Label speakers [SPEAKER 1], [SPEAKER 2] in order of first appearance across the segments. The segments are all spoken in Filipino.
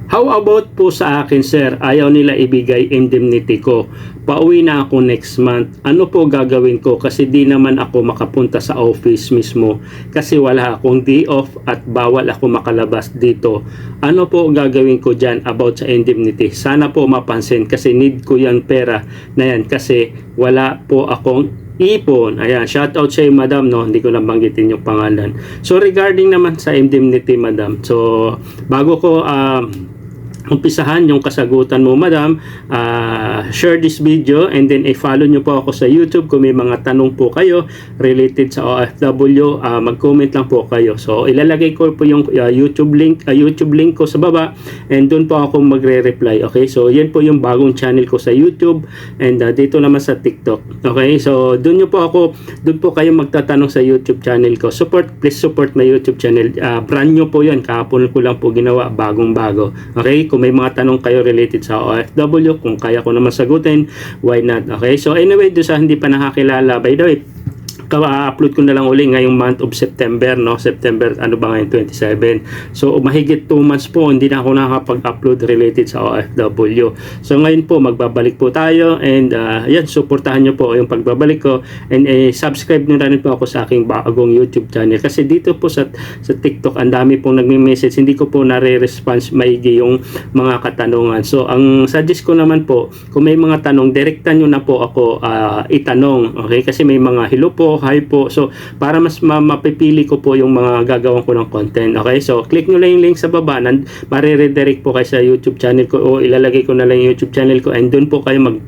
[SPEAKER 1] How about po sa akin, sir? Ayaw nila ibigay indemnity ko. Pauwi na ako next month. Ano po gagawin ko? Kasi di naman ako makapunta sa office mismo. Kasi wala akong day off at bawal ako makalabas dito. Ano po gagawin ko dyan about sa indemnity? Sana po mapansin kasi need ko yan pera na yan kasi wala po akong ipon. Ayan, shout out sa iyo, madam, no? Hindi ko na banggitin yung pangalan. So regarding naman sa indemnity, madam. So bago ko umpisahan yung kasagutan mo, madam, share this video and then i-follow nyo po ako sa YouTube kung may mga tanong po kayo related sa OFW, mag-comment lang po kayo. So ilalagay ko po yung YouTube link ko sa baba and doon po ako magre-reply. Okay, so yan po yung bagong channel ko sa YouTube and dito naman sa TikTok. Okay, so doon po kayo magtatanong sa YouTube channel ko. Please support my YouTube channel. Brand new po yan, kahapon ko lang po ginawa, bagong bago. Okay, kung may mga tanong kayo related sa OFW, kung kaya ko naman sagutin, why not? Okay, so anyway, doon sa hindi pa nakakilala, by the way, upload ko na lang uli ngayong month of September, no? September, ano ba ngayon, 27. So, mahigit 2 months po, hindi na ako nakakapag-upload related sa OFW. So, ngayon po, magbabalik po tayo and yan, supportahan nyo po yung pagbabalik ko and subscribe nyo rin po ako sa aking bagong YouTube channel. Kasi dito po sa TikTok, ang dami pong nagme-message, hindi ko po nare-response maigi yung mga katanungan. So, ang suggest ko naman po, kung may mga tanong, direktan nyo na po ako itanong. Okay? Kasi may mga hello po, hi po. So, para mas mapipili ko po yung mga gagawin ko ng content. Okay? So, click nyo lang yung link sa baba. Mariredirect po kayo sa YouTube channel ko o ilalagay ko na lang yung YouTube channel ko and doon po kayo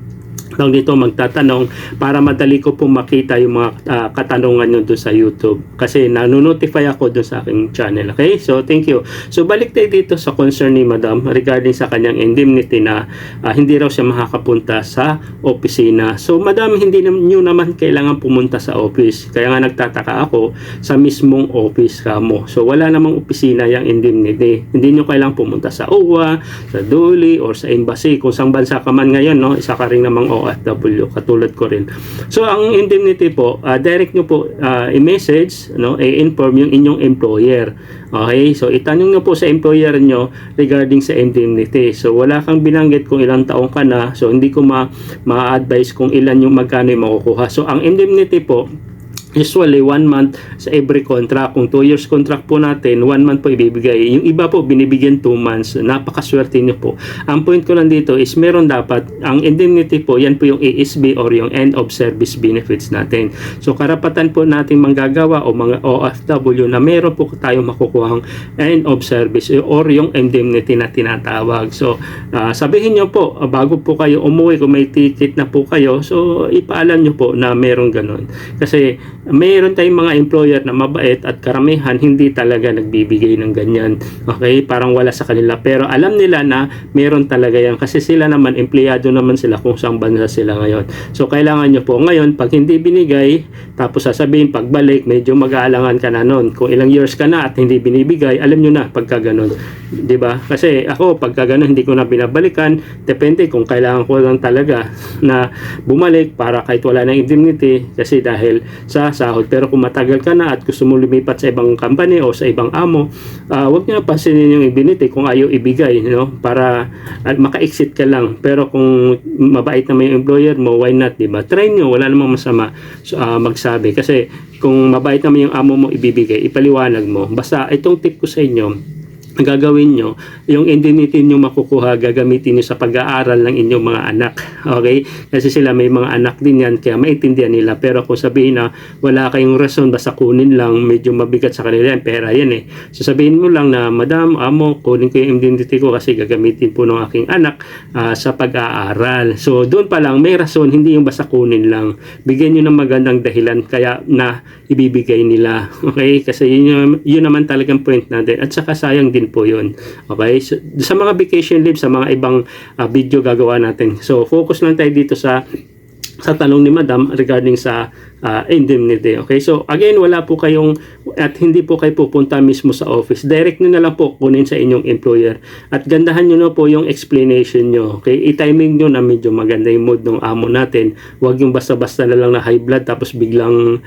[SPEAKER 1] dito magtatanong para madali ko po makita yung mga katanungan nyo doon sa YouTube kasi nanonotify ako doon sa aking channel. Okay, so thank you. So balik tayo dito sa concern ni madam regarding sa kanyang indemnity na hindi raw siya makakapunta sa opisina. So madam, hindi nyo naman kailangan pumunta sa office, kaya nga nagtataka ako sa mismong office kamo. So wala namang opisina yung indemnity, hindi nyo kailangan pumunta sa OWA, sa DOLE or sa embassy kung saan bansa ka man ngayon, no? Isa ka rin namang OFW, katulad ko rin. So, ang indemnity po, direct nyo po i-message, no, i-inform yung inyong employer. Okay? So, itanong nyo po sa employer nyo regarding sa indemnity. So, wala kang binanggit kung ilang taong ka na. So, hindi ko ma-advise kung ilan yung magkano yung makukuha. So, ang indemnity po, usually 1 month sa every contract. Kung 2 years contract po natin, 1 month po ibibigay. Yung iba po binibigyan 2 months. Napakaswerte nyo po. Ang point ko lang dito is meron dapat, ang indemnity po, yan po yung ASB or yung end of service benefits natin. So karapatan po natin manggagawa o mga OFW na meron po tayong makukuhang end of service or yung indemnity na tinatawag. So sabihin nyo po, bago po kayo umuwi, kung may ticket na po kayo, so ipaalam nyo po na meron ganun. Kasi mayroon tayong mga employer na mabait at karamihan hindi talaga nagbibigay ng ganyan. Okay? Parang wala sa kanila. Pero alam nila na meron talaga yan kasi sila naman, empleyado naman sila kung saan bansa sila ngayon. So, kailangan nyo po ngayon, pag hindi binigay, tapos sasabihin, pagbalik, medyo mag-aalangan ka na nun. Kung ilang years ka na at hindi binibigay, alam nyo na pagka ganun. Diba? Kasi ako, pagka ganun, hindi ko na binabalikan. Depende kung kailangan ko lang talaga na bumalik para kahit wala ng indemnity kasi dahil sa sahod. Pero kung matagal ka na at gusto mo lumipat sa ibang company o sa ibang amo, huwag nyo na pansinin yung indemnity kung ayaw ibigay, no? Para maka-exit ka lang. Pero kung mabait naman yung employer mo, why not, diba? Try nyo, wala namang masama magsabi. Kasi kung mabait naman yung amo mo, ibibigay, ipaliwanag mo. Basta itong tip ko sa inyo, gagawin nyo, yung indemnity nyo makukuha, gagamitin nyo sa pag-aaral ng inyong mga anak. Okay? Kasi sila may mga anak din yan, kaya maintindihan nila. Pero kung sabihin na wala kayong rason, basta kunin lang, medyo mabigat sa kanila yan, pera yan eh. So sabihin mo lang na, madam, amo, kunin ko yung indemnity ko kasi gagamitin po ng aking anak sa pag-aaral. So doon pa lang, may rason, hindi yung basta kunin lang. Bigyan nyo ng magandang dahilan kaya na ibibigay nila. Okay? Kasi yun naman talagang point natin. At saka sayang din po yun. Okay? So, sa mga vacation leave, sa mga ibang video gagawa natin. So, focus lang tayo dito sa tanong ni madam regarding sa indemnity. Okay, so again, wala po kayong at hindi po kayo pupunta mismo sa office. Direct nyo na lang po kunin sa inyong employer at gandahan nyo na po yung explanation nyo. Okay, i-timing nyo na medyo maganda yung mood ng amo natin. Huwag yung basta-basta na lang na high blood tapos biglang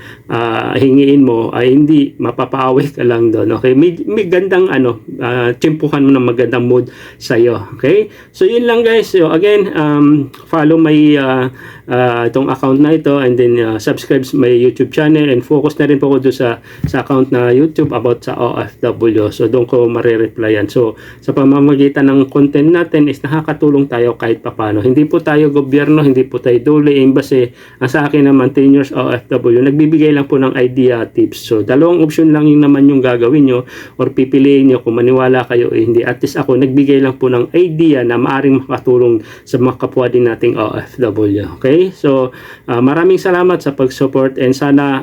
[SPEAKER 1] hingiin mo ay hindi, mapapaaway ka lang doon. Okay, may gandang tsimpuhan mo ng magandang mood sa iyo. Okay, so yun lang guys. So again, follow my itong account na ito and then subscribe my YouTube channel and focus na rin po ako doon sa account na YouTube about sa OFW. So doon ko marireplyan. So sa pamamagitan ng content natin is nakakatulong tayo kahit papano. Hindi po tayo gobyerno, hindi po tayo dole, embassy. Ang sa akin naman 10 years OFW, nagbibigay lang po ng idea, tips. So dalawang option lang yung naman yung gagawin nyo or pipiliin nyo kung maniwala kayo o hindi. At least ako nagbigay lang po ng idea na maaring makatulong sa mga kapwa din nating OFW. Okay? So maraming salamat sa pag-support and sana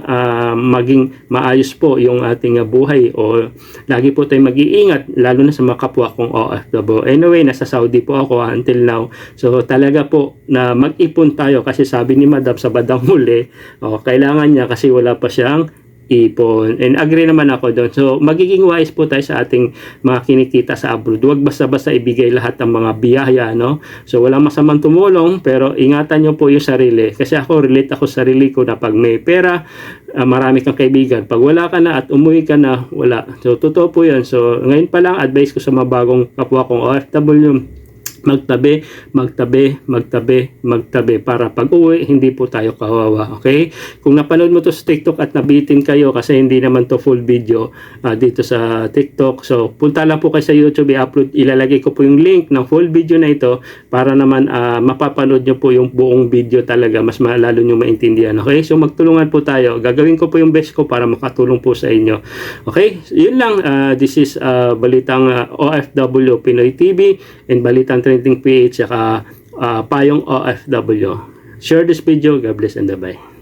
[SPEAKER 1] maging maayos po yung ating buhay o lagi po tayong mag-iingat lalo na sa mga kapwa kong OFW. Anyway, nasa Saudi po ako until now. So talaga po na mag-ipon tayo kasi sabi ni Madam sa bandang huli, kailangan niya kasi wala pa siyang ipon. And agree naman ako doon. So, magiging wise po tayo sa ating mga kinikita sa abroad. Huwag basta-basta ibigay lahat ng mga biyaya, no? So, walang masamang tumulong, pero ingatan nyo po yung sarili. Kasi ako, relate ako sa sarili ko na pag may pera, marami kang kaibigan. Pag wala ka na at umuwi ka na, wala. So, totoo po yun. So, ngayon pa lang, advice ko sa mga bagong kapwa kong OFW, magtabi para pag uwi hindi po tayo kawawa. Okay, kung napanood mo to sa TikTok at nabitin kayo kasi hindi naman to full video dito sa TikTok, so punta lang po kayo sa YouTube, i-upload, ilalagay ko po yung link ng full video na ito para naman mapapanood nyo po yung buong video talaga, mas lalo nyo maintindihan. Okay, so magtulungan po tayo, gagawin ko po yung best ko para makatulong po sa inyo. Okay, yun lang. This is Balitang OFW Pinoy TV and Balitang Trending PH saka Payong OFW. Share this video. God bless and bye.